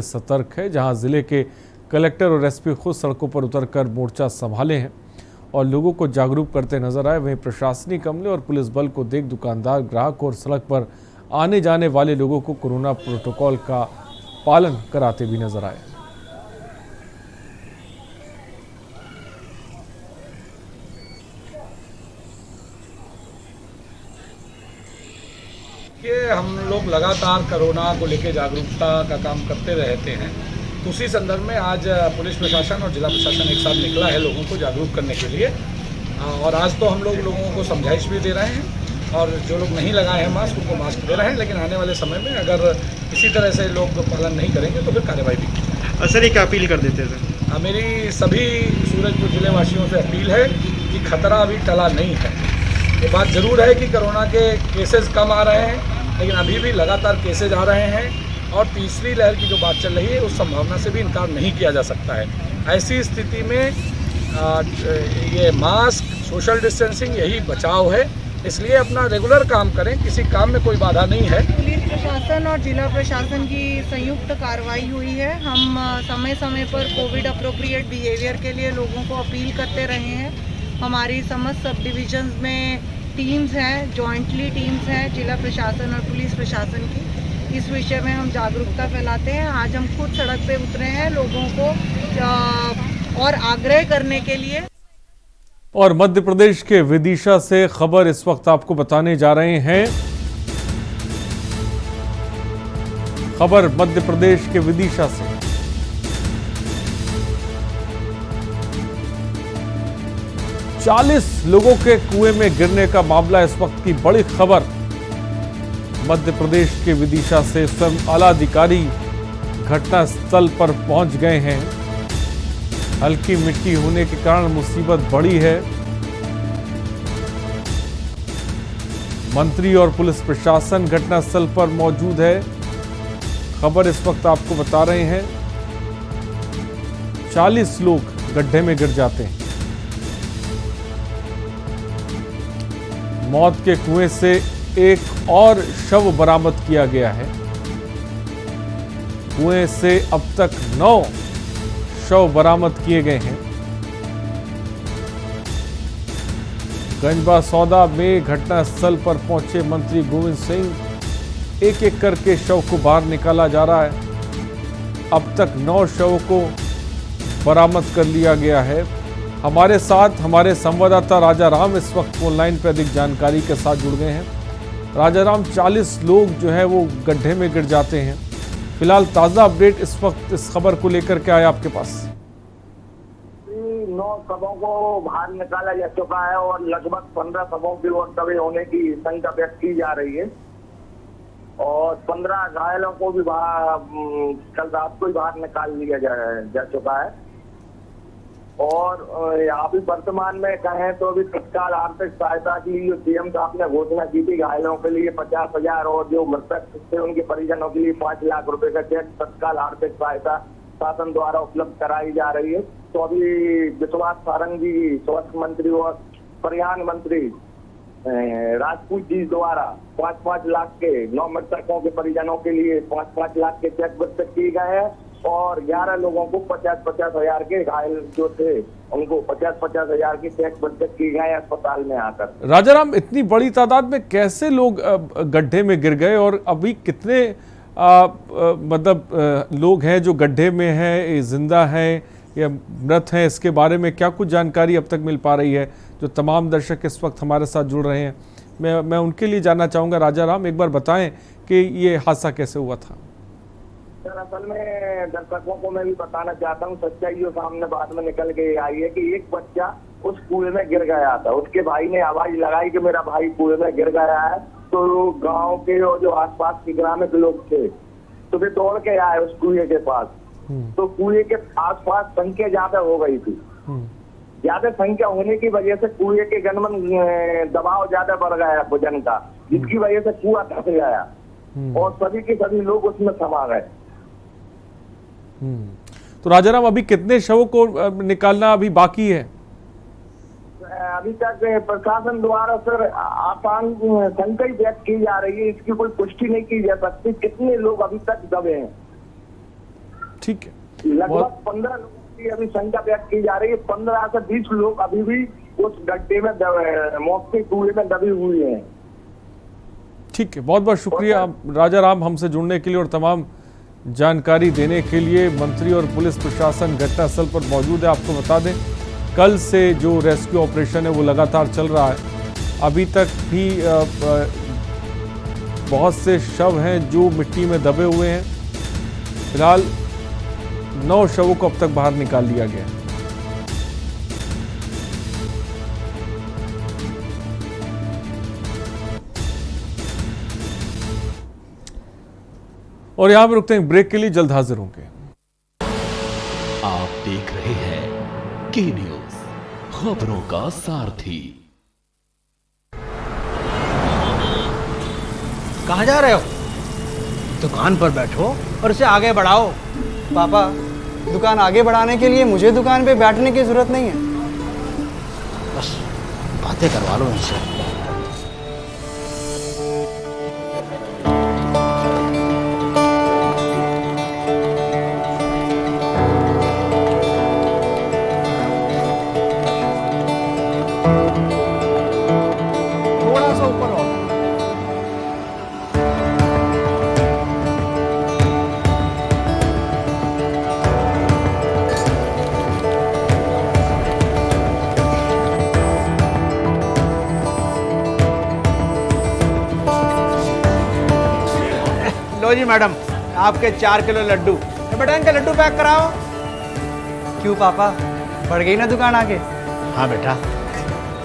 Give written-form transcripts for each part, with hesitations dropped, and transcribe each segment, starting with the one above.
सतर्क है, जहां जिले के कलेक्टर और एसपी खुद सड़कों पर उतरकर मोर्चा संभाले हैं और लोगों को जागरूक करते नजर आए। वहीं प्रशासनिक अमले और पुलिस बल को देख दुकानदार, ग्राहक और सड़क पर आने जाने वाले लोगों को कोरोना प्रोटोकॉल का पालन कराते भी नजर आए। हम लोग लगातार कोरोना को लेकर जागरूकता का काम करते रहते हैं। उसी संदर्भ में आज पुलिस प्रशासन और जिला प्रशासन एक साथ निकला है लोगों को जागरूक करने के लिए। और आज तो हम लोगों को समझाइश भी दे रहे हैं और जो लोग नहीं लगाए हैं मास्क उनको मास्क दे रहे हैं, लेकिन आने वाले समय में अगर इसी तरह से लोग पालन नहीं करेंगे तो फिर कार्रवाई भी की जाएगी। सर, एक अपील कर देते हैं। मेरी सभी सूरजपुर जिले वासियों से अपील है कि खतरा अभी टला नहीं है। ये बात ज़रूर है कि कोरोना के केसेस कम आ रहे हैं, लेकिन अभी भी लगातार केसेज आ रहे हैं और तीसरी लहर की जो बात चल रही है उस संभावना से भी इनकार नहीं किया जा सकता है। ऐसी स्थिति में ये मास्क, सोशल डिस्टेंसिंग यही बचाव है, इसलिए अपना रेगुलर काम करें, किसी काम में कोई बाधा नहीं है। पुलिस प्रशासन और जिला प्रशासन की संयुक्त कार्रवाई हुई है। हम समय समय पर कोविड अप्रोप्रिएट बिहेवियर के लिए लोगों को अपील करते रहे हैं। हमारी समस्त सब डिविजन्स में टीम्स हैं, जॉइंटली टीम्स हैं जिला प्रशासन और पुलिस प्रशासन की। इस विषय में हम जागरूकता फैलाते हैं। आज हम खुद सड़क पे उतरे हैं लोगों को और आग्रह करने के लिए। और मध्य प्रदेश के विदिशा से खबर इस वक्त आपको बताने जा रहे हैं। खबर मध्य प्रदेश के विदिशा से। चालीस लोगों के कुएं में गिरने का मामला इस वक्त की बड़ी खबर। मध्य प्रदेश के विदिशा से स्वयं आला अधिकारी घटनास्थल पर पहुंच गए हैं। हल्की मिट्टी होने के कारण मुसीबत बढ़ी है। मंत्री और पुलिस प्रशासन घटनास्थल पर मौजूद है। खबर इस वक्त आपको बता रहे हैं, 40 लोग गड्ढे में गिर जाते हैं। मौत के कुएं से एक और शव बरामद किया गया है। कुएं से अब तक 9 शव बरामद किए गए हैं। गंजबासौदा में घटनास्थल पर पहुंचे मंत्री गोविंद सिंह, एक एक करके शव को बाहर निकाला जा रहा है। अब तक 9 शव को बरामद कर लिया गया है। हमारे साथ हमारे संवाददाता राजा राम इस वक्त फोन लाइन पर अधिक जानकारी के साथ जुड़ गए हैं। राजा राम, 40 लोग जो है वो गड्ढे में गिर जाते हैं। फिलहाल ताज़ा अपडेट इस वक्त इस खबर को लेकर के आया आपके पास? 9 शवों को बाहर निकाला जा चुका है और लगभग 15 शवों की और दबे होने की शंका व्यक्त की जा रही है और 15 घायलों को भी कल रात को ही बाहर निकाल लिया जा चुका है। और अभी वर्तमान में कहें तो अभी तत्काल आर्थिक सहायता के लिए सीएम साहब ने घोषणा की थी। घायलों के लिए 50,000 और जो मृतक थे उनके परिजनों के लिए 5 लाख रुपए का चेक तत्काल आर्थिक सहायता शासन द्वारा उपलब्ध कराई जा रही है। तो अभी विश्वास सारंग जी, स्वास्थ्य मंत्री और परिवहन मंत्री राजपूत जी द्वारा 5-5 लाख के 9 मृतकों के परिजनों के लिए 5-5 लाख के चेक वितरित किए गए हैं और 11 लोगों को 50-50 हजार के, घायल जो थे उनको 50-50 हजार के चेक वितरित किए गए अस्पताल में आकर। राजाराम, इतनी बड़ी तादाद में कैसे लोग गड्ढे में गिर गए और अभी कितने लोग हैं जो गड्ढे में हैं, जिंदा हैं या मृत हैं, इसके बारे में क्या कुछ जानकारी अब तक मिल पा रही है? जो तमाम दर्शक इस वक्त हमारे साथ जुड़ रहे हैं, मैं उनके लिए जानना चाहूँगा। राजाराम, एक बार बताएं कि ये हादसा कैसे हुआ था। असल में दर्शकों को मैं भी बताना चाहता हूँ, सच्चाई जो सामने बाद में निकल के आई है कि एक बच्चा उस कुएं में गिर गया था। उसके भाई ने आवाज लगाई कि मेरा भाई कुएं में गिर गया है। तो गांव के और जो आसपास के ग्रामीण लोग थे तो वे दौड़ के आए उस कुएं के पास। तो कुएं के आसपास संख्या ज्यादा हो गई थी। ज्यादा संख्या होने की वजह से कुएं के गनमन दबाव ज्यादा बढ़ गया भोजन का, जिसकी वजह से कुआं धंस गया और सभी के सभी लोग उसमें समा गए। तो राजाराम, अभी कितने शवों को निकालना अभी बाकी है? अभी तक प्रशासन द्वारा सर आसान शंका ही व्यक्त की जा रही है, इसकी कोई पुष्टि नहीं की जा सकती कितने लोग अभी तक दबे हैं। ठीक है, लगभग 15 लोगों की अभी संख्या व्यक्त की जा रही है। 15 से 20 लोग अभी भी उस गड्ढे में मौत के कुएं में दबे हुए हैं। ठीक है, बहुत बहुत शुक्रिया राजा राम हमसे जुड़ने के लिए और तमाम जानकारी देने के लिए। मंत्री और पुलिस प्रशासन घटनास्थल पर मौजूद है। आपको बता दें, कल से जो रेस्क्यू ऑपरेशन है वो लगातार चल रहा है। अभी तक भी बहुत से शव हैं जो मिट्टी में दबे हुए हैं। फिलहाल 9 शवों को अब तक बाहर निकाल लिया गया है। और यहां पर रुकते हैं ब्रेक के लिए, जल्द हाजिर होंगे। आप देख रहे हैं के न्यूज, खबरों का सारथी। कहाँ जा रहे हो? दुकान पर बैठो और उसे आगे बढ़ाओ। पापा, दुकान आगे बढ़ाने के लिए मुझे दुकान पे बैठने की जरूरत नहीं है। बस बातें करवा लो इनसे। थोड़ा सा ऊपर और। लो जी मैडम, आपके 4 किलो लड्डू। बेटा इनके लड्डू पैक कराओ। क्यों पापा, बढ़ गई ना दुकान आगे? हाँ बेटा,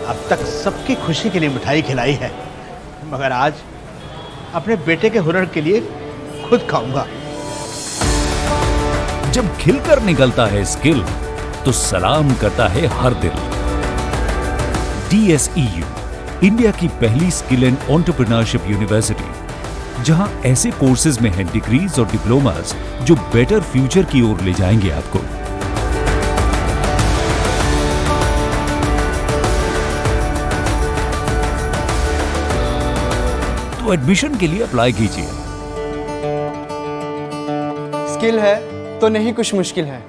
अब तक सबकी खुशी के लिए मिठाई खिलाई है, मगर आज अपने बेटे के हुनर के लिए खुद खाऊंगा। जब खिलकर निकलता है स्किल तो सलाम करता है हर दिल। DSEU, इंडिया की पहली स्किल एंड एंटरप्रेन्योरशिप यूनिवर्सिटी, जहां ऐसे कोर्सेज में हैं डिग्रीज और डिप्लोमास जो बेटर फ्यूचर की ओर ले जाएंगे आपको। तो एडमिशन के लिए अप्लाई कीजिए। स्किल है तो नहीं कुछ मुश्किल है।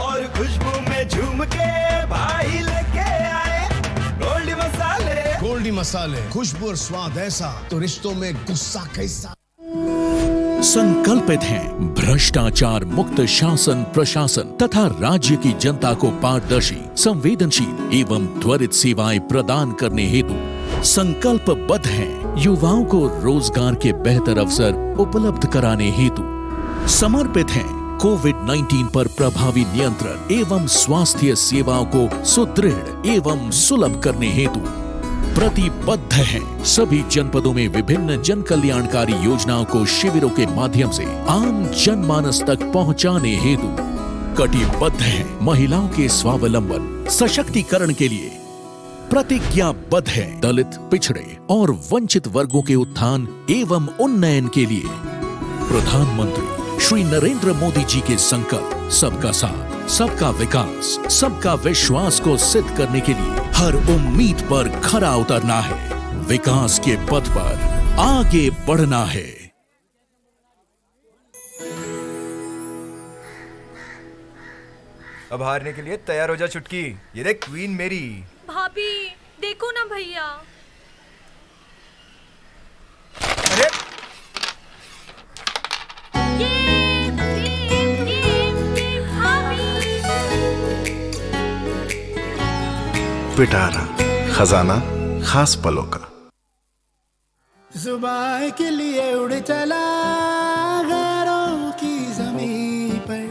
और खुशबू में झूम के भाई लेके आए गोल्डी मसाले, खुशबू और स्वाद ऐसा तो रिश्तों में गुस्सा कैसा। संकल्पित हैं भ्रष्टाचार मुक्त शासन प्रशासन तथा राज्य की जनता को पारदर्शी, संवेदनशील एवं त्वरित सेवाएं प्रदान करने हेतु संकल्पबद्ध हैं। युवाओं को रोजगार के बेहतर अवसर उपलब्ध कराने हेतु समर्पित हैं। कोविड-19 पर प्रभावी नियंत्रण एवं स्वास्थ्य सेवाओं को सुदृढ़ एवं सुलभ करने हेतु प्रतिबद्ध हैं। सभी जनपदों में विभिन्न जन कल्याणकारी योजनाओं को शिविरों के माध्यम से आम जनमानस तक पहुंचाने हेतु कटिबद्ध हैं। महिलाओं के स्वावलंबन सशक्तिकरण के लिए प्रतिज्ञाबद्ध है। दलित, पिछड़े और वंचित वर्गों के उत्थान एवं उन्नयन के लिए प्रधानमंत्री श्री नरेंद्र मोदी जी के संकल्प सबका साथ, सबका विकास, सबका विश्वास को सिद्ध करने के लिए हर उम्मीद पर खरा उतरना है। विकास के पथ पर आगे बढ़ना है। अब हारने के लिए तैयार हो जा चुटकी। ये देख क्वीन मेरी। भाभी देखो ना भैया। अरे पिटारा खजाना खास पलों का। जुबान के लिए उड़ चला गैरों की जमीन पर,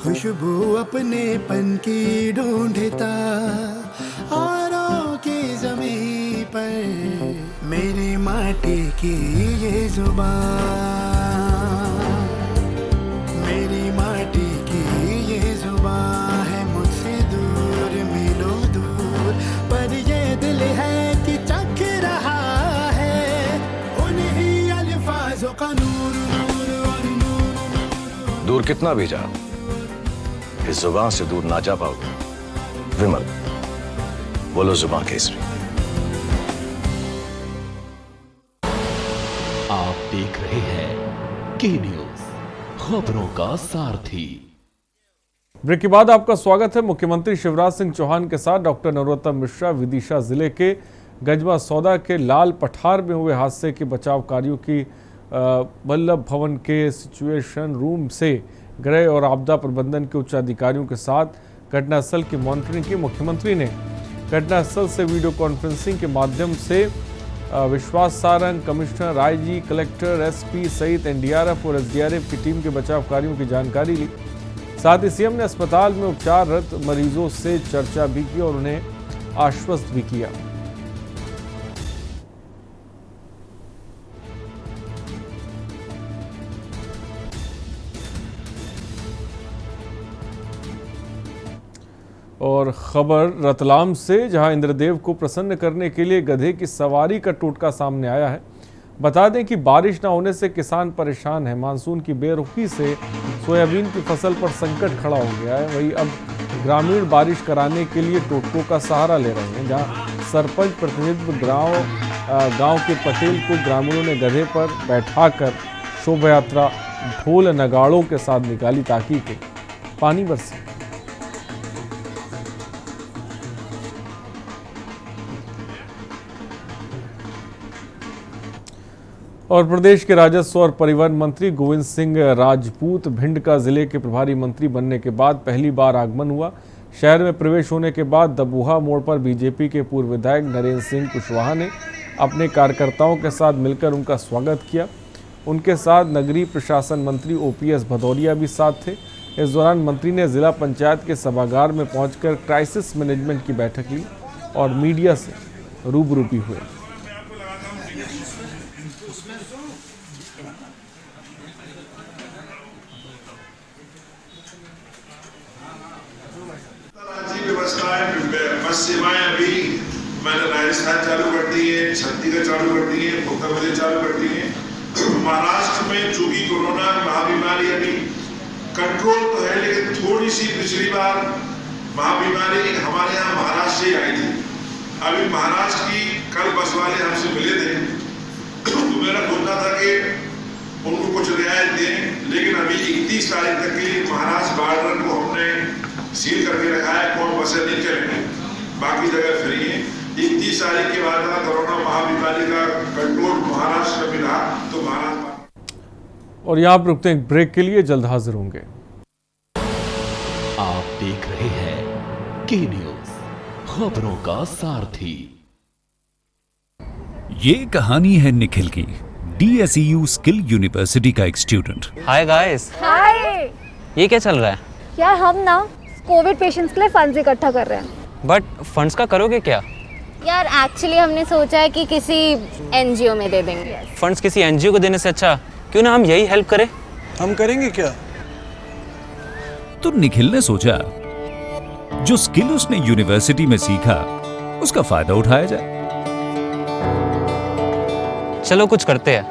खुशबू अपने पन की ढूंढता औरों की जमीन पर। मेरी माटी की ये जुबान, मेरी माटी की ये जुबान है मुझसे दूर मिलो दूर, पर ये दिल है कि चख रहा है उन्हीं अल्फाजों का नूर नूर और नूर। दूर कितना भी जा, इस जुबान से दूर ना जा पाओगे। विमल, बोलो जुबान केसरी। आप देख रहे हैं के न्यूज, खबरों का सारथी। ब्रेक के बाद आपका स्वागत है। मुख्यमंत्री शिवराज सिंह चौहान के साथ डॉक्टर नरोत्तम मिश्रा विदिशा जिले के गजबा सौदा के लाल पठार में हुए हादसे के बचाव कार्यों की वल्लभ भवन के सिचुएशन रूम से गृह और आपदा प्रबंधन के उच्च अधिकारियों के साथ घटनास्थल की मॉनिटरिंग की। मुख्यमंत्री ने घटनास्थल से वीडियो कॉन्फ्रेंसिंग के माध्यम से विश्वास Sarang, commissioner IG, collector, SP सहित एनडीआरएफ और एसडीआरएफ की टीम के बचाव कार्यों की जानकारी ली। साथ ही सीएम ने अस्पताल में उपचाररत मरीजों से चर्चा भी की और उन्हें आश्वस्त भी किया। और खबर रतलाम से, जहां इंद्रदेव को प्रसन्न करने के लिए गधे की सवारी का टोटका सामने आया है। बता दें कि बारिश न होने से किसान परेशान है। मानसून की बेरुखी से सोयाबीन की फसल पर संकट खड़ा हो गया है। वहीं अब ग्रामीण बारिश कराने के लिए टोटकों का सहारा ले रहे हैं, जहां सरपंच प्रतिनिधित्व गांव के पटेल को ग्रामीणों ने गधे पर बैठाकर शोभा यात्रा ढोल नगाड़ों के साथ निकाली ताकि के पानी बरसे। और प्रदेश के राजस्व और परिवहन मंत्री गोविंद सिंह राजपूत भिंड का जिले के प्रभारी मंत्री बनने के बाद पहली बार आगमन हुआ। शहर में प्रवेश होने के बाद दबूहा मोड़ पर बीजेपी के पूर्व विधायक नरेंद्र सिंह कुशवाहा ने अपने कार्यकर्ताओं के साथ मिलकर उनका स्वागत किया। उनके साथ नगरीय प्रशासन मंत्री ओपीएस भदौरिया भी साथ थे। इस दौरान मंत्री ने जिला पंचायत के सभागार में पहुंचकर क्राइसिस मैनेजमेंट की बैठक ली और मीडिया से रूबरू भी हुए। बस सेवाएं अभी मैंने राजस्थान चालू कर दी है, छत्तीसगढ़ चालू कर दी है, उत्तर प्रदेश चालू कर दी है। महाराष्ट्र में चूंकि कोरोना महाबीमारी अभी कंट्रोल तो है, लेकिन थोड़ी सी पिछली बार महाबीमारी हमारे यहाँ महाराष्ट्र से आई थी। अभी महाराष्ट्र की कल बस वाले हमसे मिले थे, तो मेरा सोचना था कि उनको कुछ रियायत दें, लेकिन अभी 31 तारीख तक के लिए महाराष्ट्र बॉर्डर को हमने सील करके रखा है। कौन बसें नहीं चलेंगे, बाकी जगह फ्री है। 31 तारीख के बाद कोरोना महाबीमारी का कंट्रोल महाराष्ट्र में रहा तो महाराष्ट्र। और यहाँ पर रुकते हैं ब्रेक के लिए, जल्द हाजिर होंगे। आप देख रहे हैं के न्यूज, खबरों का सारथी। ये कहानी है निखिल की, DSEU स्किल यूनिवर्सिटी का एक स्टूडेंट। Hi guys. हाय। ये क्या चल रहा है? यार हम ना कोविड पेशेंट्स के लिए फंड्स इकट्ठा कर रहे हैं। बट फंड्स का करोगे क्या? यार एक्चुअली हमने सोचा है कि किसी एनजीओ में दे देंगे। फंड्स किसी एनजीओ को देने से अच्छा क्यों ना हम यही हेल्प करें। हम करेंगे क्या? तो निखिल ने सोचा जो स्किल उसने यूनिवर्सिटी में सीखा उसका फायदा उठाया जाए। चलो कुछ करते हैं।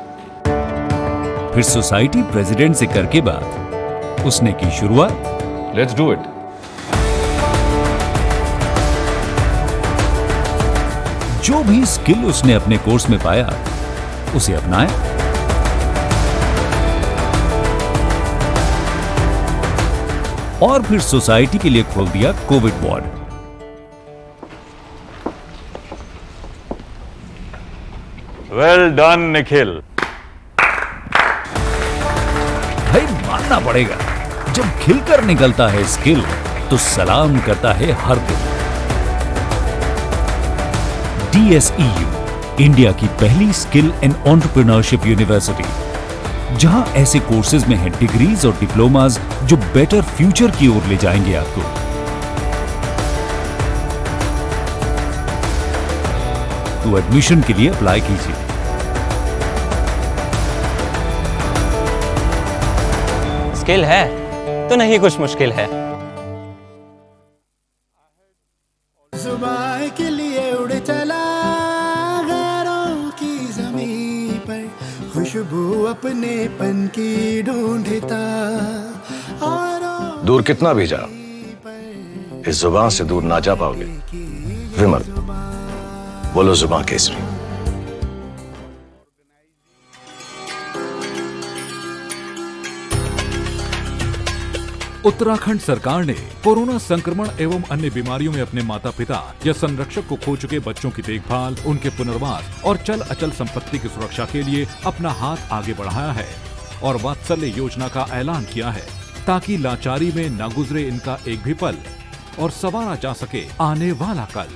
फिर सोसाइटी प्रेसिडेंट से करके बाद उसने की शुरुआत। Let's do it. जो भी स्किल उसने अपने कोर्स में पाया उसे अपनाया। और फिर सोसाइटी के लिए खोल दिया Covid ward. Well done Nikhil. भाई मानना पड़ेगा, जब खिलकर निकलता है स्किल तो सलाम करता है हर दिल। DSEU इंडिया की पहली स्किल एंड एंटरप्रेन्योरशिप यूनिवर्सिटी, जहां ऐसे कोर्सेज में हैं डिग्रीज और डिप्लोमास जो बेटर फ्यूचर की ओर ले जाएंगे आपको। तो एडमिशन के लिए अप्लाई कीजिए। स्किल है तो नहीं कुछ मुश्किल है। जुबान के लिए उड़ चला गैरों की ज़मीं पर, खुशबू अपने पन की ढूंढता। दूर कितना भी जा, इस जुबान से दूर ना जा पाओगे। विमल, बोलो जुबान केसरी। उत्तराखंड सरकार ने कोरोना संक्रमण एवं अन्य बीमारियों में अपने माता पिता या संरक्षक को खो चुके बच्चों की देखभाल, उनके पुनर्वास और चल अचल संपत्ति की सुरक्षा के लिए अपना हाथ आगे बढ़ाया है और वात्सल्य योजना का ऐलान किया है, ताकि लाचारी में न गुजरे इनका एक भी पल और संवारा जा सके आने वाला कल।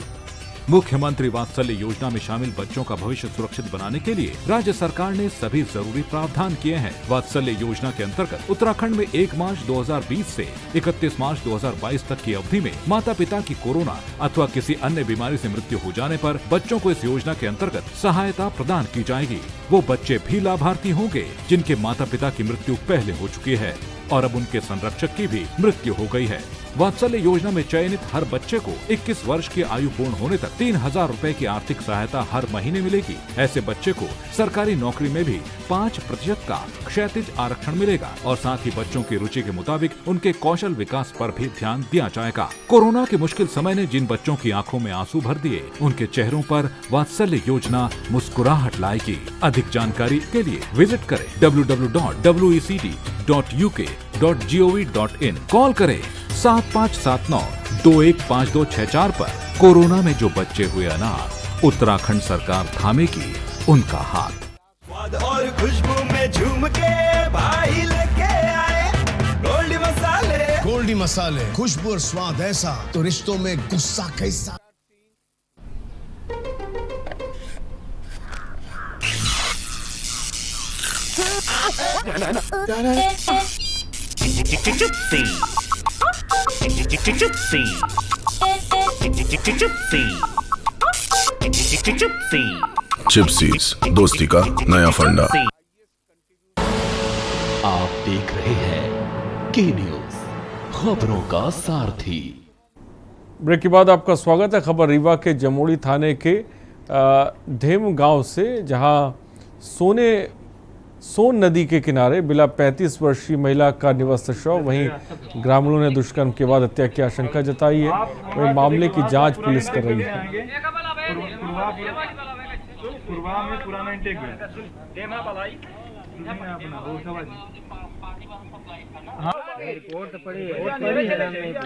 मुख्यमंत्री वात्सल्य योजना में शामिल बच्चों का भविष्य सुरक्षित बनाने के लिए राज्य सरकार ने सभी जरूरी प्रावधान किए हैं। वात्सल्य योजना के अंतर्गत उत्तराखंड में 1 मार्च 2020 से 31 मार्च 2022 तक की अवधि में माता पिता की कोरोना अथवा किसी अन्य बीमारी से मृत्यु हो जाने पर बच्चों को इस योजना के अंतर्गत सहायता प्रदान की जाएगी। वो बच्चे भी लाभार्थी होंगे जिनके माता पिता की मृत्यु पहले हो चुकी है और अब उनके संरक्षक की भी मृत्यु हो गई है। वात्सल्य योजना में चयनित हर बच्चे को 21 वर्ष की आयु पूर्ण होने तक 3,000 रुपए की आर्थिक सहायता हर महीने मिलेगी। ऐसे बच्चे को सरकारी नौकरी में भी 5% का क्षैतिज आरक्षण मिलेगा और साथ ही बच्चों की रुचि के मुताबिक उनके कौशल विकास पर भी ध्यान दिया जाएगा। कोरोना के मुश्किल समय ने जिन बच्चों की आंखों में आंसू भर दिए, उनके चेहरों पर वात्सल्य योजना मुस्कुराहट लाएगी। अधिक जानकारी के लिए विजिट करें www.wect.uk.gov.in। कॉल करें 7579-215264 पर। कोरोना में जो बच्चे हुए अनाथ, उत्तराखंड सरकार थामेगी उनका हाथ। स्वाद और खुशबू में झूम के भाई लेके आए गोल्डी मसाले। गोल्डी मसाले, खुशबू और स्वाद ऐसा तो रिश्तों में गुस्सा कैसा। चिप्सीज, दोस्ती का नया फंडा। आप देख रहे हैं के न्यूज, खबरों का सारथी। ब्रेक के बाद आपका स्वागत है। खबर रीवा के जमोड़ी थाने के धेम गांव से, जहां सोन नदी के किनारे मिला 35 वर्षीय महिला का निवस्त शव। वहीं ग्रामीणों ने दुष्कर्म के बाद हत्या की आशंका जताई है। वहीं मामले की जांच पुलिस कर रही है।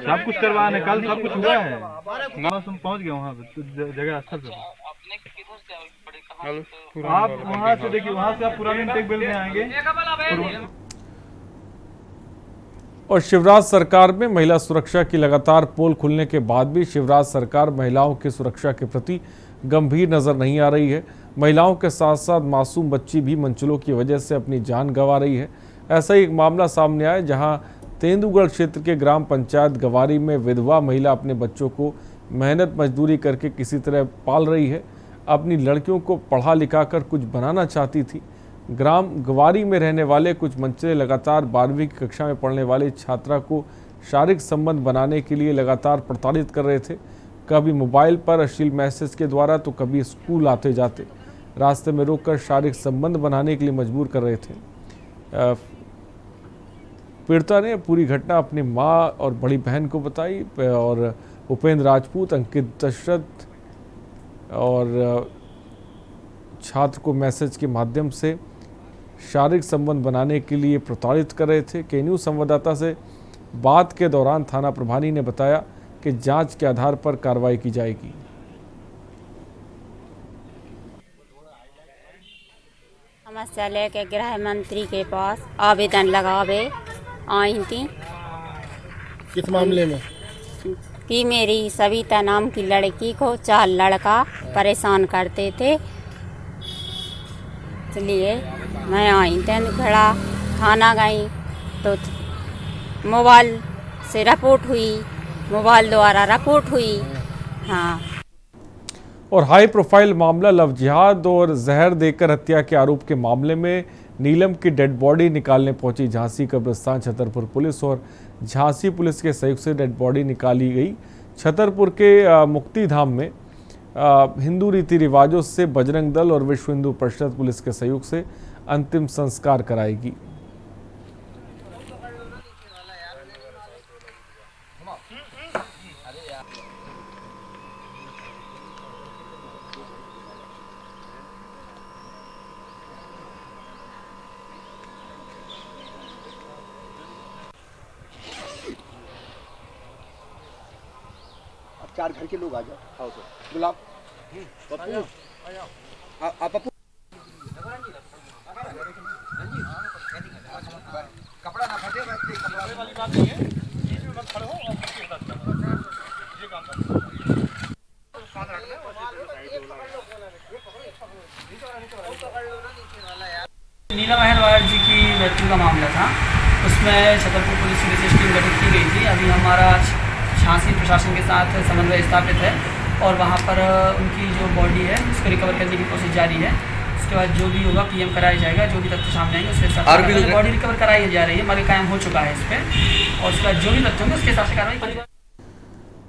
सब कुछ करवाने, कल सब कुछ हुआ है। पहुंच गए वहाँ जगह स्थल पे। आप वहाँ से देखिए, वहाँ से आप पुराने इंटेक बिल में आएंगे। और शिवराज सरकार में महिला सुरक्षा की लगातार पोल खुलने के बाद भी शिवराज सरकार महिलाओं की सुरक्षा के प्रति गंभीर नजर नहीं आ रही है। महिलाओं के साथ साथ मासूम बच्ची भी मंचलों की वजह से अपनी जान गंवा रही है। ऐसा ही एक मामला सामने आया, जहां तेंदुगढ़ क्षेत्र के ग्राम पंचायत गवारी में विधवा महिला अपने बच्चों को मेहनत मजदूरी करके किसी तरह पाल रही है। अपनी लड़कियों को पढ़ा लिखा कर कुछ बनाना चाहती थी। ग्राम गवारी में रहने वाले कुछ मंचले लगातार 12वीं की कक्षा में पढ़ने वाली छात्रा को शारीरिक संबंध बनाने के लिए लगातार प्रताड़ित कर रहे थे। कभी मोबाइल पर अश्लील मैसेज के द्वारा तो कभी स्कूल आते जाते रास्ते में रोककर शारीरिक संबंध बनाने के लिए मजबूर कर रहे थे। पीड़िता ने पूरी घटना अपनी मां और बड़ी बहन को बताई और उपेंद्र राजपूत, अंकित दशरथ और छात्र को मैसेज के माध्यम से शारीरिक संबंध बनाने के लिए प्रताड़ित कर रहे थे। के न्यूज़ संवाददाता से बात के दौरान थाना प्रभारी ने बताया कि जांच के आधार पर कार्रवाई की जाएगी। समस्या लेके गृह मंत्री के पास आवेदन लगावे आई थी। किस मामले में? कि मेरी सविता नाम की लड़की को 4 लड़का परेशान करते थे, इसलिए मैं आई तेंदुखेड़ा थाना गई तो मोबाइल से रिपोर्ट हुई, मोबाइल द्वारा रिपोर्ट हुई। हाँ। और हाई प्रोफाइल मामला लव जिहाद और जहर देकर हत्या के आरोप के मामले में नीलम की डेड बॉडी निकालने पहुंची झांसी कब्रिस्तान छतरपुर पुलिस और झांसी पुलिस के सहयोग से डेड बॉडी निकाली गई। छतरपुर के मुक्ति धाम में हिंदू रीति रिवाजों से बजरंग दल और विश्व हिंदू परिषद पुलिस के सहयोग से अंतिम संस्कार कराएगी। 4 घर के लोग आ जाओ। गुलाब पप्पू कपड़ा ना फटे वाली बात नहीं है। खड़े हो और ये काम करना नीलम अहिरवार जी की मृत्यु का मामला था, उसमें छतरपुर पुलिस की विशेष टीम गठित की गई थी। अभी हमारा झांसी प्रशासन के साथ समन्वय स्थापित है और वहाँ पर उनकी जो बॉडी है उसको रिकवर करने की कोशिश जारी है। उसके बाद जो भी होगा पीएम कराया जाएगा, जो भी तथ्य सामने आएंगे उसके हिसाब से बॉडी रिकवर कराई जा रही है, मगर कायम हो चुका है इस पर, और उसके बाद जो भी तथ्य होंगे उसके हिसाब से कार्रवाई।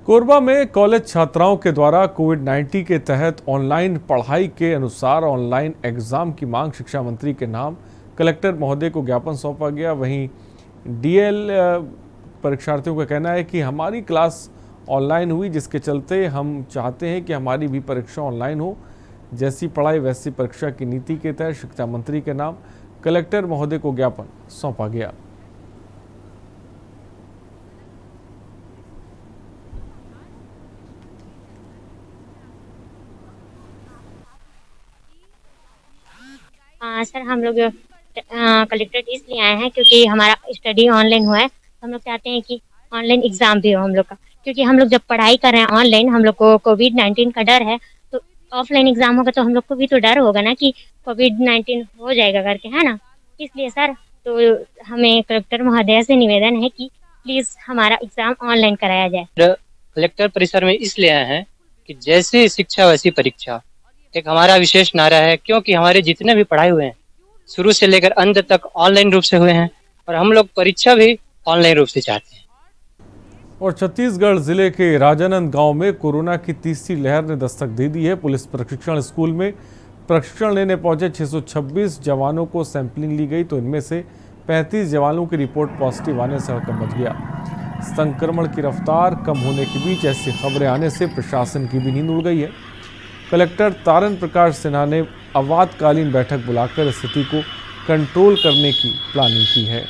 कोरबा में कॉलेज छात्राओं के द्वारा कोविड-19 के तहत ऑनलाइन पढ़ाई के अनुसार ऑनलाइन एग्जाम की मांग शिक्षा मंत्री के नाम कलेक्टर महोदय को ज्ञापन सौंपा गया। वहीं डीएल परीक्षार्थियों का कहना है कि हमारी क्लास ऑनलाइन हुई, जिसके चलते हम चाहते हैं कि हमारी भी परीक्षा ऑनलाइन हो। जैसी पढ़ाई वैसी परीक्षा की नीति के तहत शिक्षा मंत्री के नाम कलेक्टर महोदय को ज्ञापन सौंपा गया। सर, हम लोग कलेक्ट्रेट इसलिए आए हैं क्योंकि हमारा स्टडी ऑनलाइन हुआ है। हम लोग चाहते हैं कि ऑनलाइन एग्जाम भी हो हम लोग का, क्योंकि हम लोग जब पढ़ाई कर रहे हैं ऑनलाइन, हम लोग को कोविड-19 का डर है, तो ऑफलाइन एग्जाम होगा तो हम लोग को भी तो डर होगा ना कि कोविड-19 हो जाएगा करके, है ना। इसलिए सर, तो हमें कलेक्टर महोदय से निवेदन है कि प्लीज हमारा एग्जाम ऑनलाइन कराया जाए। कलेक्टर परिसर में इसलिए आए हैं कि जैसी शिक्षा वैसी परीक्षा एक हमारा विशेष नारा है, क्योंकि हमारे जितने भी पढ़ाई हुए हैं शुरू से लेकर अंत तक ऑनलाइन रूप से हुए हैं और हम लोग परीक्षा भी ऑनलाइन रूप से चाहते हैं। और छत्तीसगढ़ जिले के राजानंद गांव में कोरोना की तीसरी लहर ने दस्तक दे दी है। पुलिस प्रशिक्षण स्कूल में प्रशिक्षण लेने पहुंचे 626 जवानों को सैंपलिंग ली गई, तो इनमें से 35 जवानों की रिपोर्ट पॉजिटिव आने से हड़कंप मच गया। संक्रमण की रफ्तार कम होने के बीच ऐसी खबरें आने से प्रशासन की भी नींद उड़ गई है। कलेक्टर तारन प्रकाश सिन्हा ने आपातकालीन बैठक बुलाकर स्थिति को कंट्रोल करने की प्लानिंग की है।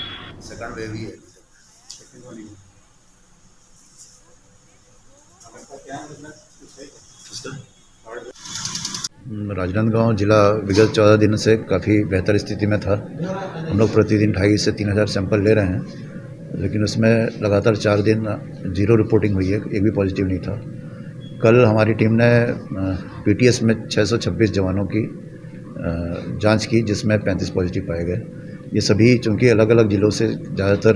राजनांदगांव जिला विगत 14 दिनों से काफ़ी बेहतर स्थिति में था। हम लोग प्रतिदिन 2500 से 3000 सैंपल ले रहे हैं, लेकिन उसमें लगातार 4 दिन 0 रिपोर्टिंग हुई है, एक भी पॉजिटिव नहीं था। कल हमारी टीम ने पीटीएस में 626 जवानों की जांच की, जिसमें 35 पॉजिटिव पाए गए। ये सभी चूँकि अलग अलग ज़िलों से, ज़्यादातर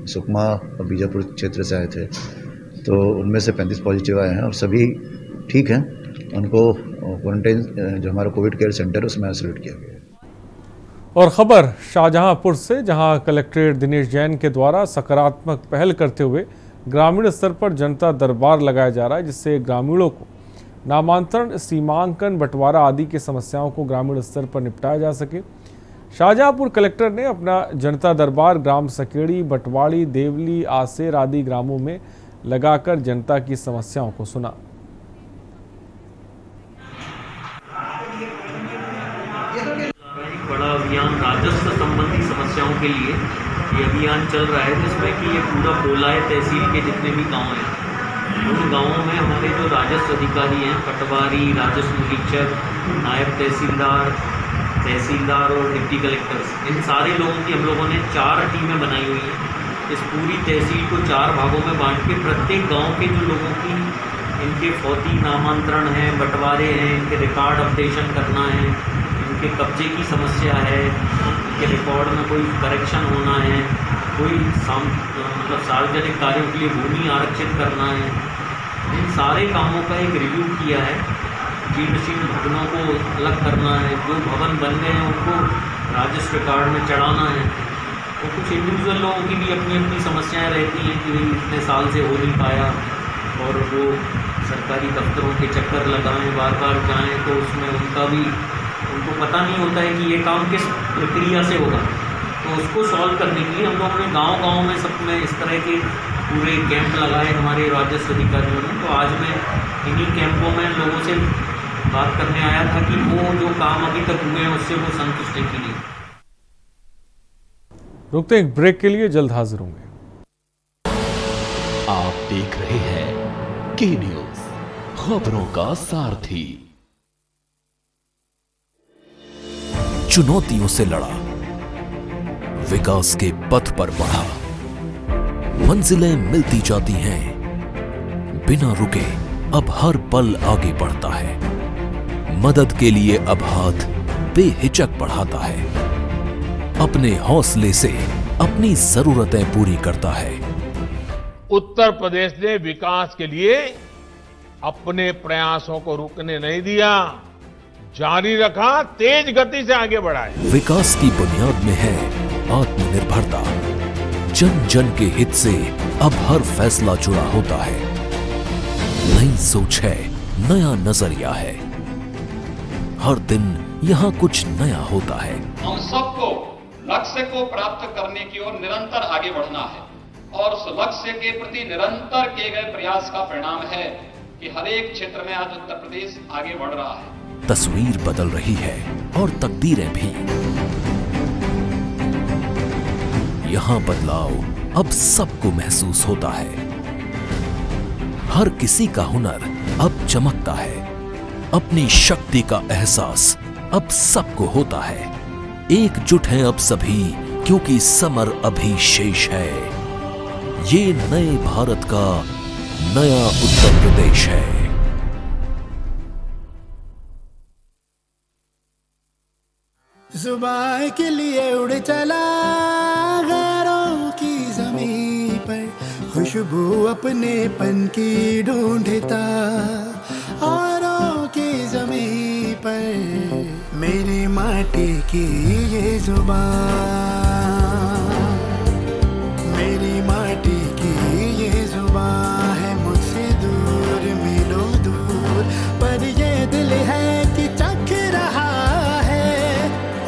सुकमा और बीजापुर क्षेत्र से आए थे, तो उनमें से 35 पॉजिटिव आए हैं और सभी ठीक हैं। उनको क्वारंटाइन जो हमारा कोविड केयर सेंटर है उसमें आइसोलेट किया गया। और खबर शाहजहांपुर से, जहां कलेक्टर दिनेश जैन के द्वारा सकारात्मक पहल करते हुए ग्रामीण स्तर पर जनता दरबार लगाया जा रहा है, जिससे ग्रामीणों को नामांतरण, सीमांकन, बंटवारा आदि की समस्याओं को ग्रामीण स्तर पर निपटाया जा सके। शाहजहांपुर कलेक्टर ने अपना जनता दरबार ग्राम सकेड़ी, बटवाड़ी, देवली, आसेर आदि ग्रामों में लगाकर जनता की समस्याओं को सुना। बड़ा अभियान राजस्व संबंधी समस्याओं के लिए ये अभियान चल रहा है, जिसमें कि ये पूरा पोलाय तहसील के जितने भी गांव हैं, उन गांवों में हमारे जो राजस्व अधिकारी हैं, पटवारी, राजस्व निरीक्षक, नायब तहसीलदार, तहसीलदार और डिप्टी कलेक्टर्स, इन सारे लोगों की हम लोगों ने 4 टीमें बनाई हुई हैं। इस पूरी तहसील को 4 भागों में बांट के प्रत्येक गाँव के जो लोगों की इनके फौती नामांतरण हैं, बंटवारे हैं, इनके रिकॉर्ड अपडेशन करना है, इनके कब्जे की समस्या है, इनके रिकॉर्ड में कोई करेक्शन होना है, कोई मतलब सार्वजनिक कार्यों के लिए भूमि आरक्षित करना है, इन सारे कामों का एक रिव्यू किया है। जीर्णशीर्ण भवनों को अलग करना है, जो भवन बन गए हैं उनको राजस्व रिकॉर्ड में चढ़ाना है। तो कुछ इंडिविजुअल लोगों की भी अपनी अपनी समस्याएं रहती हैं कि इतने साल से हो नहीं पाया और वो सरकारी दफ्तरों के चक्कर लगाएं, बार बार जाएं, तो उसमें उनको पता नहीं होता है कि ये काम किस प्रक्रिया से होगा। तो उसको सॉल्व करने के लिए हम लोगों ने गांव-गांव में सब में इस तरह के पूरे कैंप लगाए हमारे राजस्व अधिकारियों ने। तो आज मैं इन्हीं कैंपों में लोगों से बात करने आया था कि वो जो काम अभी तक हुए हैं उससे वो संतुष्ट है कि नहीं। रुकते एक ब्रेक के लिए, जल्द हाजिर होंगे। आप देख रहे हैं के न्यूज़। खबरों का सारथी। चुनौतियों से लड़ा, विकास के पथ पर बढ़ा, मंजिलें मिलती जाती हैं, बिना रुके अब हर पल आगे बढ़ता है, मदद के लिए अब हाथ बेहिचक बढ़ाता है, अपने हौसले से अपनी जरूरतें पूरी करता है। उत्तर प्रदेश ने विकास के लिए अपने प्रयासों को रुकने नहीं दिया, जारी रखा, तेज गति से आगे बढ़ाए। विकास की बुनियाद में है आत्मनिर्भरता। जन जन के हित से अब हर फैसला जुड़ा होता है। नई सोच है, नया नजरिया है, हर दिन यहाँ कुछ नया होता है। हम सबको लक्ष्य को प्राप्त करने की ओर निरंतर आगे बढ़ना है और उस लक्ष्य के प्रति निरंतर किए गए प्रयास का परिणाम है कि हर एक क्षेत्र में आज उत्तर प्रदेश आगे बढ़ रहा है। तस्वीर बदल रही है और तकदीरें भी। यहाँ बदलाव अब सबको महसूस होता है। हर किसी का हुनर अब चमकता है। अपनी शक्ति का एहसास अब सबको होता है। एकजुट हैं अब सभी, क्योंकि समर अभी शेष है। ये नए भारत का नया उत्तर प्रदेश है। जुबान के लिए उड़ चला गैरों की जमीन पर, खुशबू अपने पन की ढूंढता औरों की जमीन पर, मेरी माटी की ये जुबान, मेरी माटी की ये जुबान है मुझसे दूर मीलों दूर, पर ये दिल है कि चख रहा है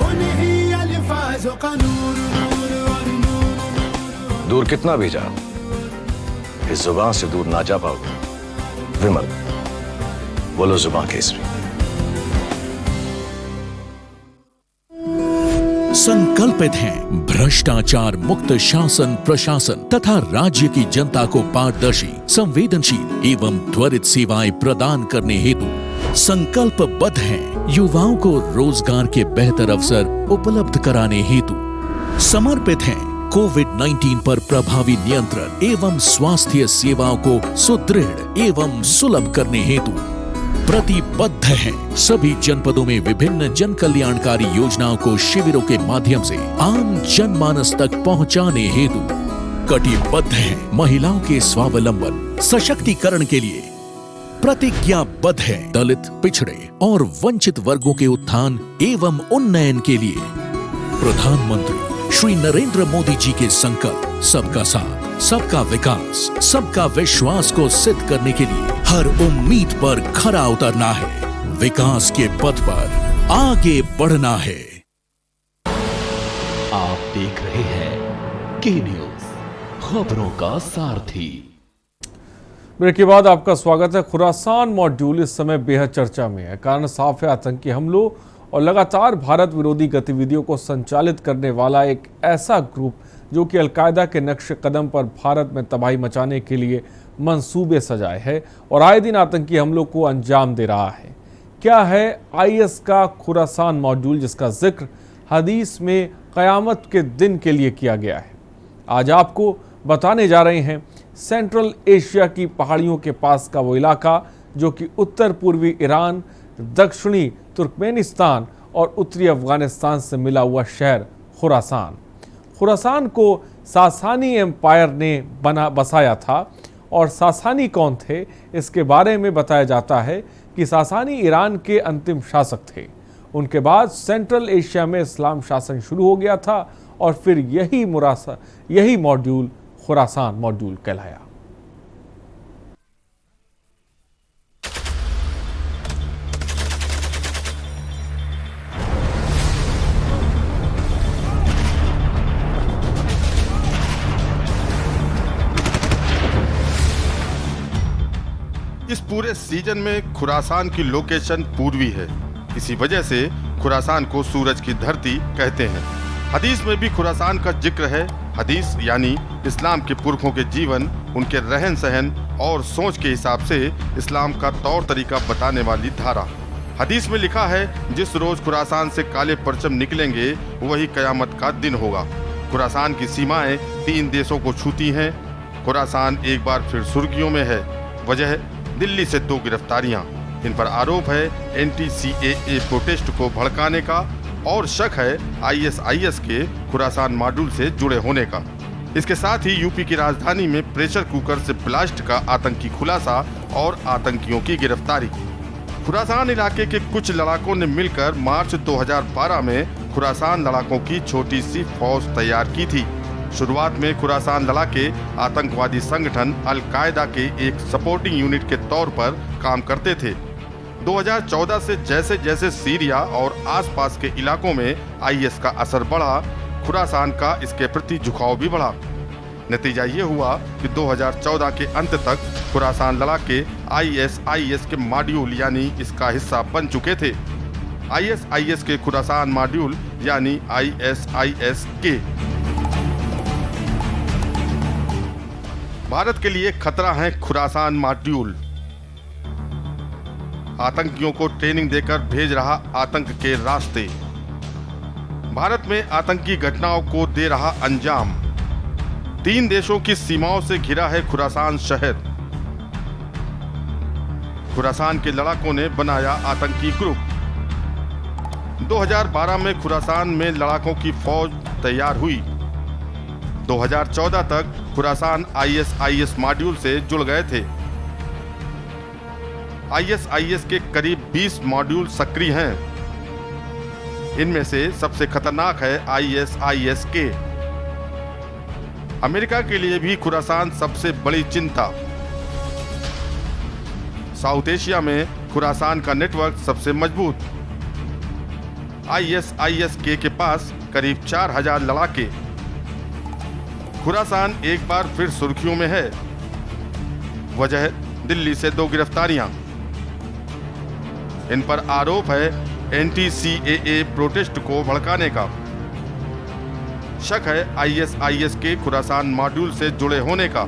उन्हीं अल्फाजों का नूर नूर और नूर। दूर कितना भी जा, इस जुबान से दूर ना जा पाओगे। विमल, बोलो जुबान केसरी। संकल्पित हैं भ्रष्टाचार मुक्त शासन प्रशासन तथा राज्य की जनता को पारदर्शी, संवेदनशील एवं त्वरित सेवाएं प्रदान करने हेतु संकल्पबद्ध हैं। युवाओं को रोजगार के बेहतर अवसर उपलब्ध कराने हेतु समर्पित हैं। कोविड-19 पर प्रभावी नियंत्रण एवं स्वास्थ्य सेवाओं को सुदृढ़ एवं सुलभ करने हेतु प्रतिबद्ध हैं। सभी जनपदों में विभिन्न जन कल्याणकारी योजनाओं को शिविरों के माध्यम से आम जनमानस तक पहुंचाने हेतु कटिबद्ध हैं। महिलाओं के स्वावलंबन सशक्तिकरण के लिए प्रतिज्ञाबद्ध है। दलित, पिछड़े और वंचित वर्गों के उत्थान एवं उन्नयन के लिए प्रधानमंत्री श्री नरेंद्र मोदी जी के संकल्प सबका साथ, सबका विकास, सबका विश्वास को सिद्ध करने के लिए हर उम्मीद पर खरा उतरना है। विकास के पथ पर आगे बढ़ना है। आप देख रहे हैं के न्यूज, खबरों का सारथी। ब्रेक के बाद आपका स्वागत है। खुरासान मॉड्यूल इस समय बेहद चर्चा में है। कारण साफ है, आतंकी हमलों और लगातार भारत विरोधी गतिविधियों को संचालित करने वाला एक ऐसा ग्रुप जो कि अलकायदा के नक्श कदम पर भारत में तबाही मचाने के लिए मंसूबे सजाए है और आए दिन आतंकी हमलों को अंजाम दे रहा है। क्या है आईएस का खुरासान मॉड्यूल, जिसका जिक्र हदीस में क़यामत के दिन के लिए किया गया है। आज आपको बताने जा रहे हैं सेंट्रल एशिया की पहाड़ियों के पास का वो इलाका जो कि उत्तर पूर्वी ईरान, दक्षिणी तुर्कमेनिस्तान और उत्तरी अफगानिस्तान से मिला हुआ शहर खुरासान। खुरासान को सासानी एम्पायर ने बसाया था और सासानी कौन थे, इसके बारे में बताया जाता है कि सासानी ईरान के अंतिम शासक थे। उनके बाद सेंट्रल एशिया में इस्लाम शासन शुरू हो गया था और फिर यही मॉड्यूल खुरासान मॉड्यूल कहलाया। इस पूरे सीजन में खुरासान की लोकेशन पूर्वी है। इसी वजह से खुरासान को सूरज की धरती कहते हैं। हदीस में भी खुरासान का जिक्र है। हदीस यानी इस्लाम के पुरखों के जीवन, उनके रहन सहन और सोच के हिसाब से इस्लाम का तौर तरीका बताने वाली धारा। हदीस में लिखा है, जिस रोज खुरासान से काले परचम निकलेंगे वही कयामत का दिन होगा। खुरासान की सीमाएं 3 देशों को छूती हैं। खुरासान एक बार फिर सुर्खियों में है। वजह दिल्ली से 2 गिरफ्तारियां। इन पर आरोप है एंटी-CAA प्रोटेस्ट को भड़काने का और शक है ISIS के खुरासान मॉड्यूल से जुड़े होने का। इसके साथ ही यूपी की राजधानी में प्रेशर कुकर से ब्लास्ट का आतंकी खुलासा और आतंकियों की गिरफ्तारी। खुरासान इलाके के कुछ लड़ाकों ने मिलकर मार्च 2012 में खुरासान लड़ाकों की छोटी सी फौज तैयार की थी। शुरुआत में खुरासान लड़ाके आतंकवादी संगठन अल-कायदा के एक सपोर्टिंग यूनिट के तौर पर काम करते थे। 2014 से जैसे जैसे सीरिया और आसपास के इलाकों में IS का असर बढ़ा, खुरासान का इसके प्रति झुकाव भी बढ़ा। नतीजा ये हुआ कि 2014 के अंत तक खुरासान लड़ाके ISIS के मॉड्यूल यानी इसका हिस्सा बन चुके थे। ISIS के खुरासान मॉड्यूल यानी ISIS के भारत के लिए खतरा है खुरासान मॉड्यूल। आतंकियों को ट्रेनिंग देकर भेज रहा आतंक के रास्ते। भारत में आतंकी घटनाओं को दे रहा अंजाम। 3 देशों की सीमाओं से घिरा है खुरासान शहर। खुरासान के लड़ाकों ने बनाया आतंकी ग्रुप। 2012 में खुरासान में लड़ाकों की फौज तैयार हुई। 2014 तक खुरासान ISIS मॉड्यूल से जुड़ गए थे। ISIS के करीब 20 मॉड्यूल सक्रिय हैं। इनमें से सबसे खतरनाक है ISIS के। अमेरिका के लिए भी खुरासान सबसे बड़ी चिंता। साउथ एशिया में खुरासान का नेटवर्क सबसे मजबूत। ISIS के पास करीब 4000 लड़ाके। खुरासान एक बार फिर सुर्खियों में है। वजह दिल्ली से 2 गिरफ्तारियां। इन पर आरोप है एंटी-CAA प्रोटेस्ट को भड़काने का। शक है ISIS के खुरासान मॉड्यूल से जुड़े होने का।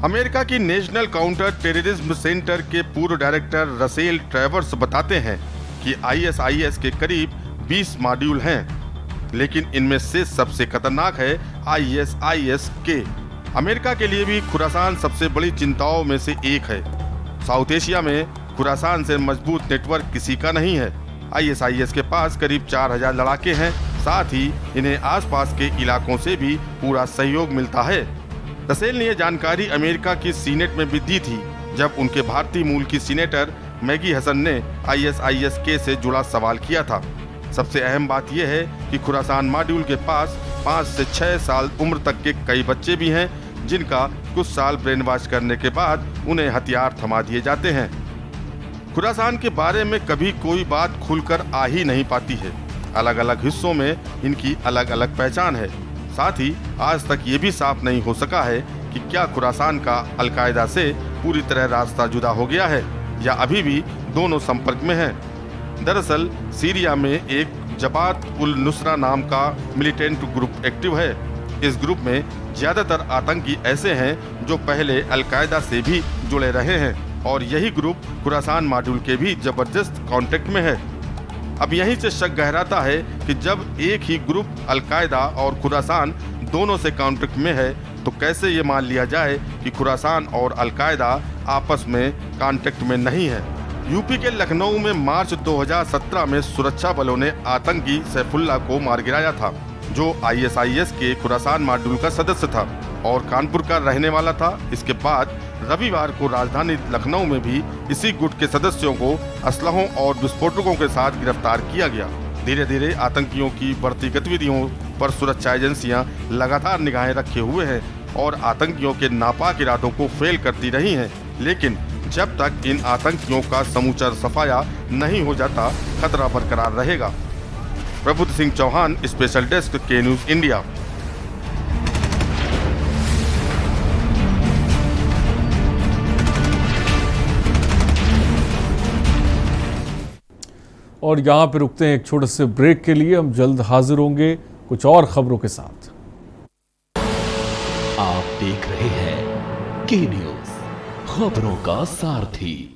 अमेरिका की नेशनल काउंटर टेररिज्म सेंटर के पूर्व डायरेक्टर रसेल ट्रेवर्स बताते हैं कि ISIS के करीब 20 मॉड्यूल हैं, लेकिन इनमें से सबसे खतरनाक है ISIS के। अमेरिका के लिए भी खुरासान सबसे बड़ी चिंताओं में से एक है। साउथ एशिया में खुरासान से मजबूत नेटवर्क किसी का नहीं है। ISIS के पास करीब 4000 लड़ाके हैं। साथ ही इन्हें आसपास के इलाकों से भी पूरा सहयोग मिलता है। रसेल ने यह जानकारी अमेरिका की सीनेट में भी दी थी, जब उनके भारतीय मूल की सीनेटर मैगी हसन ने ISIS के से जुड़ा सवाल किया था। सबसे अहम बात यह है कि खुरासान मॉड्यूल के पास 5 से 6 साल उम्र तक के कई बच्चे भी हैं, जिनका कुछ साल ब्रेन वॉश करने के बाद उन्हें हथियार थमा दिए जाते हैं। खुरासान के बारे में कभी कोई बात खुलकर आ ही नहीं पाती है। अलग अलग हिस्सों में इनकी अलग अलग पहचान है। साथ ही आज तक ये भी साफ नहीं हो सका है कि क्या खुरासान का अल-कायदा से पूरी तरह रास्ता जुदा हो गया है या अभी भी दोनों संपर्क में हैं। दरअसल सीरिया में एक जबात उल नुसरा नाम का मिलिटेंट ग्रुप एक्टिव है। इस ग्रुप में ज्यादातर आतंकी ऐसे हैं जो पहले अल-कायदा से भी जुड़े रहे हैं और यही ग्रुप खुरासान मॉड्यूल के भी जबरदस्त कांटेक्ट में है। अब यहीं से शक गहराता है कि जब एक ही ग्रुप अल-कायदा और खुरासान दोनों से कांटेक्ट में है, तो कैसे ये मान लिया जाए कि खुरासान और अल-कायदा आपस में कांटेक्ट में नहीं है। यूपी के लखनऊ में मार्च 2017 में सुरक्षा बलों ने आतंकी सैफुल्ला को मार गिराया था, जो ISIS के खुरासान मॉड्यूल का सदस्य था और कानपुर का रहने वाला था। इसके बाद रविवार को राजधानी लखनऊ में भी इसी गुट के सदस्यों को असलहों और विस्फोटकों के साथ गिरफ्तार किया गया। धीरे धीरे आतंकियों की बढ़ती गतिविधियों पर सुरक्षा एजेंसियां लगातार निगाहें रखे हुए हैं और आतंकियों के नापाक इरादों को फेल करती रही हैं। लेकिन जब तक इन आतंकियों का समूचा सफाया नहीं हो जाता, खतरा बरकरार रहेगा। प्रबुद्ध सिंह चौहान, स्पेशल डेस्क, के न्यूज इंडिया। और यहाँ पे रुकते हैं एक छोटे से ब्रेक के लिए। हम जल्द हाजिर होंगे कुछ और खबरों के साथ। आप देख रहे हैं के न्यूज। खबरों का सारथी।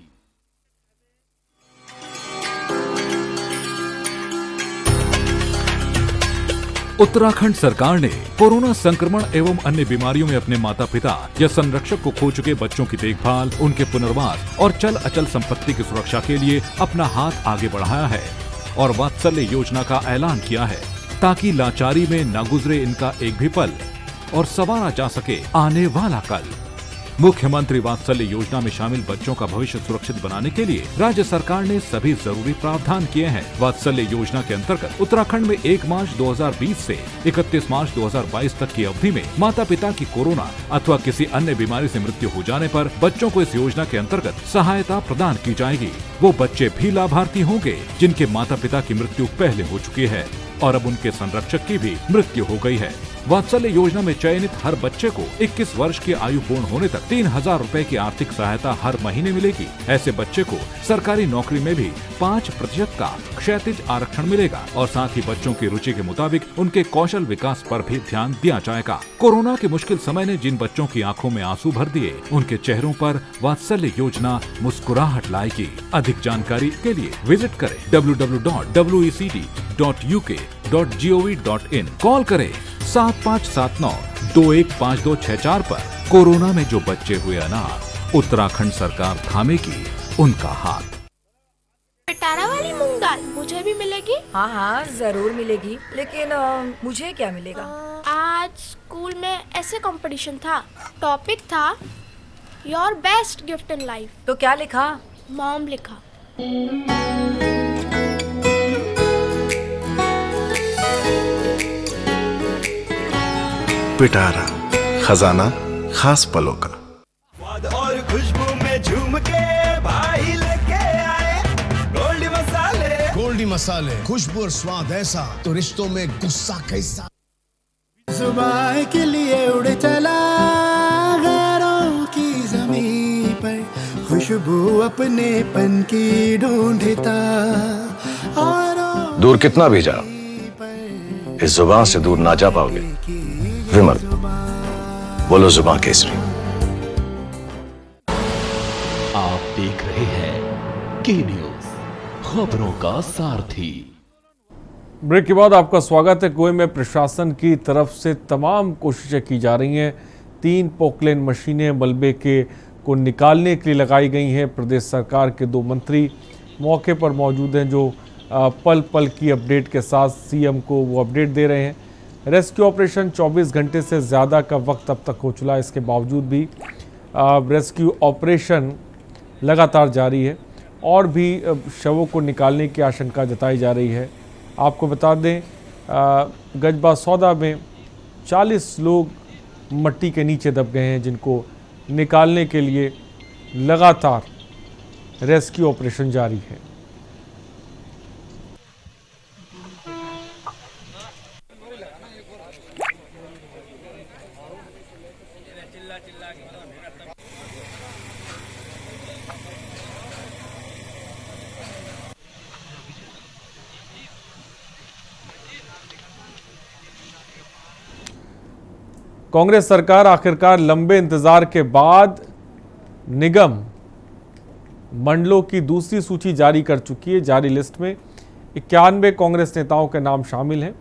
उत्तराखंड सरकार ने कोरोना संक्रमण एवं अन्य बीमारियों में अपने माता पिता या संरक्षक को खो चुके बच्चों की देखभाल, उनके पुनर्वास और चल अचल संपत्ति की सुरक्षा के लिए अपना हाथ आगे बढ़ाया है और वात्सल्य योजना का ऐलान किया है, ताकि लाचारी में न गुजरे इनका एक भी पल और संवारा जा सके आने वाला कल। मुख्यमंत्री वात्सल्य योजना में शामिल बच्चों का भविष्य सुरक्षित बनाने के लिए राज्य सरकार ने सभी जरूरी प्रावधान किए हैं। वात्सल्य योजना के अंतर्गत उत्तराखंड में 1 मार्च 2020 से 31 मार्च 2022 तक की अवधि में माता पिता की कोरोना अथवा किसी अन्य बीमारी से मृत्यु हो जाने पर बच्चों को इस योजना के अंतर्गत सहायता प्रदान की जाएगी। वो बच्चे भी लाभार्थी होंगे जिनके माता पिता की मृत्यु पहले हो चुकी है और अब उनके संरक्षक की भी मृत्यु हो गई है। वात्सल्य योजना में चयनित हर बच्चे को 21 वर्ष की आयु पूर्ण होने तक 3,000 रुपए की आर्थिक सहायता हर महीने मिलेगी। ऐसे बच्चे को सरकारी नौकरी में भी 5% का क्षैतिज आरक्षण मिलेगा और साथ ही बच्चों की रुचि के मुताबिक उनके कौशल विकास पर भी ध्यान दिया जाएगा। कोरोना के मुश्किल समय ने जिन बच्चों की आंखों में आंसू भर दिए, उनके चेहरों पर वात्सल्य योजना मुस्कुराहट लाएगी। अधिक जानकारी के लिए विजिट करें www.wecd.uk.gov.in। कॉल करें 7579-215264 पर। कोरोना में जो बच्चे हुए अनाथ, उत्तराखंड सरकार थामेगी उनका हाथ। पिटारा वाली मूंग दाल मुझे भी मिलेगी? हाँ हाँ जरूर मिलेगी, लेकिन मुझे क्या मिलेगा? आज स्कूल में ऐसे कंपटीशन था, टॉपिक था your best gift in life. तो क्या लिखा? मॉम लिखा। पिटारा, खजाना खास पलों का। और खुशबू में झूम के भाई लेके आए गोल्डी मसाले। गोल्डी मसाले, खुशबू और स्वाद ऐसा तो रिश्तों में गुस्सा कैसा। जुबान के लिए उड़ चला गैरों की ज़मीं पर, खुशबू अपने पन की ढूंढता। और दूर कितना भी जाओ, इस जुबान से दूर ना जा पाओगे। विमल, बोलो जुबान केसरी। आप देख रहे हैं के न्यूज, खबरों का सारथी। ब्रेक के बाद आपका स्वागत है। गोवा में प्रशासन की तरफ से तमाम कोशिशें की जा रही हैं। 3 पोकलेन मशीनें मलबे को निकालने के लिए लगाई गई हैं। प्रदेश सरकार के 2 मंत्री मौके पर मौजूद हैं, जो पल पल की अपडेट के साथ सीएम को वो अपडेट दे रहे हैं। रेस्क्यू ऑपरेशन 24 घंटे से ज़्यादा का वक्त अब तक हो चुका है। इसके बावजूद भी रेस्क्यू ऑपरेशन लगातार जारी है और भी शवों को निकालने की आशंका जताई जा रही है। आपको बता दें, गजबा सौदा में 40 लोग मट्टी के नीचे दब गए हैं, जिनको निकालने के लिए लगातार रेस्क्यू ऑपरेशन जारी है। कांग्रेस सरकार आखिरकार लंबे इंतजार के बाद निगम मंडलों की दूसरी सूची जारी कर चुकी है। जारी लिस्ट में 91 कांग्रेस नेताओं के नाम शामिल हैं।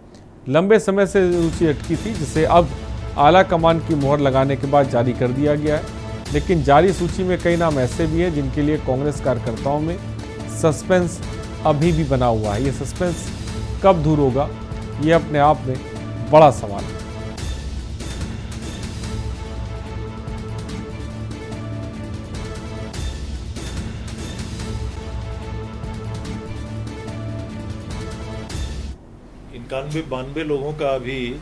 लंबे समय से सूची अटकी थी, जिसे अब आला कमान की मुहर लगाने के बाद जारी कर दिया गया है। लेकिन जारी सूची में कई नाम ऐसे भी हैं जिनके लिए कांग्रेस कार्यकर्ताओं में सस्पेंस अभी भी बना हुआ है। ये सस्पेंस कब दूर होगा, ये अपने आप में बड़ा सवाल है। बानवे लोगों का अभी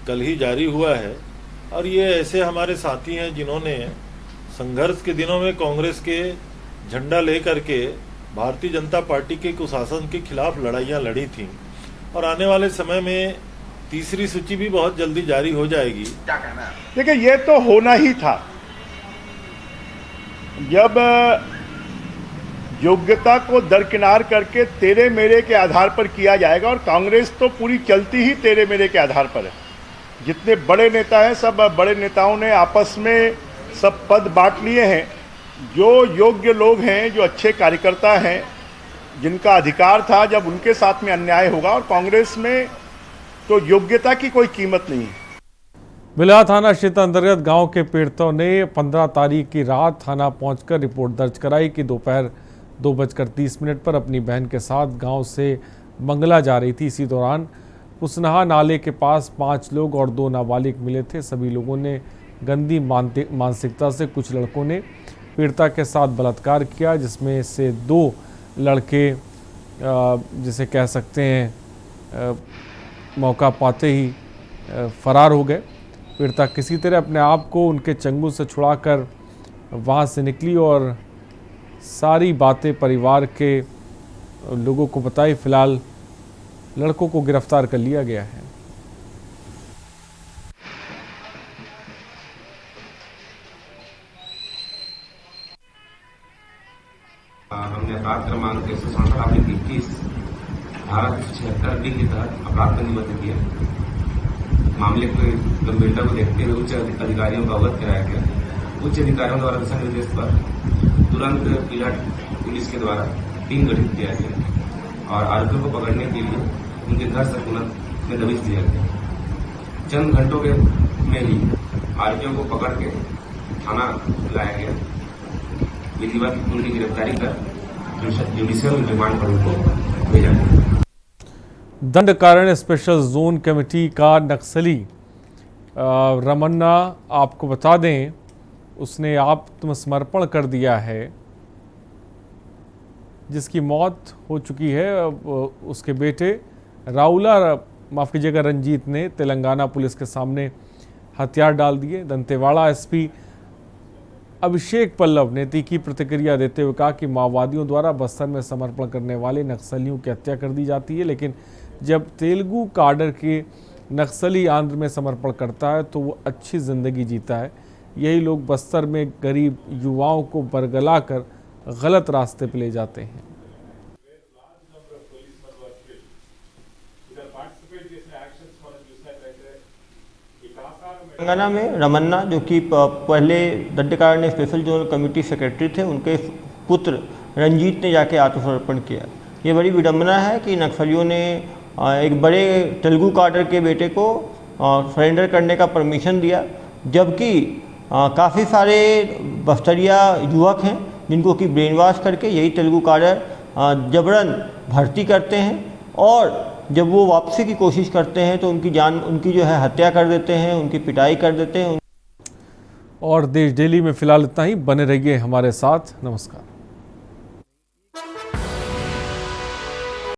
कल ही जारी हुआ है और ये ऐसे हमारे साथी हैं जिन्होंने संघर्ष के दिनों में कांग्रेस के झंडा लेकर के भारतीय जनता पार्टी के कुशासन के खिलाफ लड़ाइयाँ लड़ी थी और आने वाले समय में तीसरी सूची भी बहुत जल्दी जारी हो जाएगी। देखिए, ये तो होना ही था। जब योग्यता को दरकिनार करके तेरे मेरे के आधार पर किया जाएगा, और कांग्रेस तो पूरी चलती ही तेरे मेरे के आधार पर है। जितने बड़े नेता हैं, सब बड़े नेताओं ने आपस में सब पद बांट लिए हैं। जो योग्य लोग हैं, जो अच्छे कार्यकर्ता हैं, जिनका अधिकार था, जब उनके साथ में अन्याय होगा, और कांग्रेस में तो योग्यता की कोई कीमत नहीं है। बिल्हा थाना क्षेत्र अंतर्गत गांव के पीड़ितों ने 15 तारीख की रात थाना पहुंचकर रिपोर्ट दर्ज कराई कि दोपहर 2:30 पर अपनी बहन के साथ गांव से मंगला जा रही थी। इसी दौरान उसनहा नाले के पास 5 लोग और 2 नाबालिग मिले थे। सभी लोगों ने गंदी मानसिकता से कुछ लड़कों ने पीड़िता के साथ बलात्कार किया, जिसमें से 2 लड़के जिसे कह सकते हैं मौका पाते ही फरार हो गए। पीड़िता किसी तरह अपने आप को उनके चंगुल से छुड़ाकर वहां से निकली और सारी बातें परिवार के लोगों को बताई। फिलहाल लड़कों को गिरफ्तार कर लिया गया है। हमने अपराध क्रमांक 167/21 धारा 76 डी के तहत अपराध पंजीबद्ध किया। मामले की गंभीरता को देखते हुए उच्च अधिकारियों को अवगत कराया गया। उच्च अधिकारियों द्वारा दिशा निर्देश पर तुरंत बिल्हा पुलिस के द्वारा टीम गठित किया गया और आरोपियों को पकड़ने के लिए उनके घर से पुनः में दबिश दिया गया। चंद घंटों के में ही आरोपियों को पकड़ के थाना लाया गया। विधिवत उनकी गिरफ्तारी कर जुडिशियल रिमांड पर उनको भेजा गया। दंडकारण्य स्पेशल जोन कमेटी का नक्सली रमन्ना, आपको बता दें, उसने आत्मसमर्पण कर दिया है, जिसकी मौत हो चुकी है। उसके बेटे माफ़ कीजिएगा रंजीत ने तेलंगाना पुलिस के सामने हथियार डाल दिए। दंतेवाड़ा एसपी अभिषेक पल्लव ने तीखी प्रतिक्रिया देते हुए कहा कि माओवादियों द्वारा बस्तर में समर्पण करने वाले नक्सलियों की हत्या कर दी जाती है, लेकिन जब तेलुगु काडर के नक्सली आंध्र में समर्पण करता है तो वो अच्छी ज़िंदगी जीता है। यही लोग बस्तर में गरीब युवाओं को बरगला कर गलत रास्ते पर ले जाते हैं। तेलंगाना में रमन्ना, जो कि पहले Dandakaranya special zone committee secretary थे, उनके पुत्र रंजीत ने जाके आत्मसमर्पण किया। ये बड़ी विडंबना है कि नक्सलियों ने एक बड़े तेलुगु काडर के बेटे को सरेंडर करने का परमिशन दिया, जबकि काफ़ी सारे बस्तरिया युवक हैं जिनको कि ब्रेन वॉश करके यही तेलुगु काडर जबरन भर्ती करते हैं और जब वो वापसी की कोशिश करते हैं तो उनकी जो है हत्या कर देते हैं, उनकी पिटाई कर देते हैं। और देश डेली में फिलहाल इतना ही। बने रहिए हमारे साथ। नमस्कार।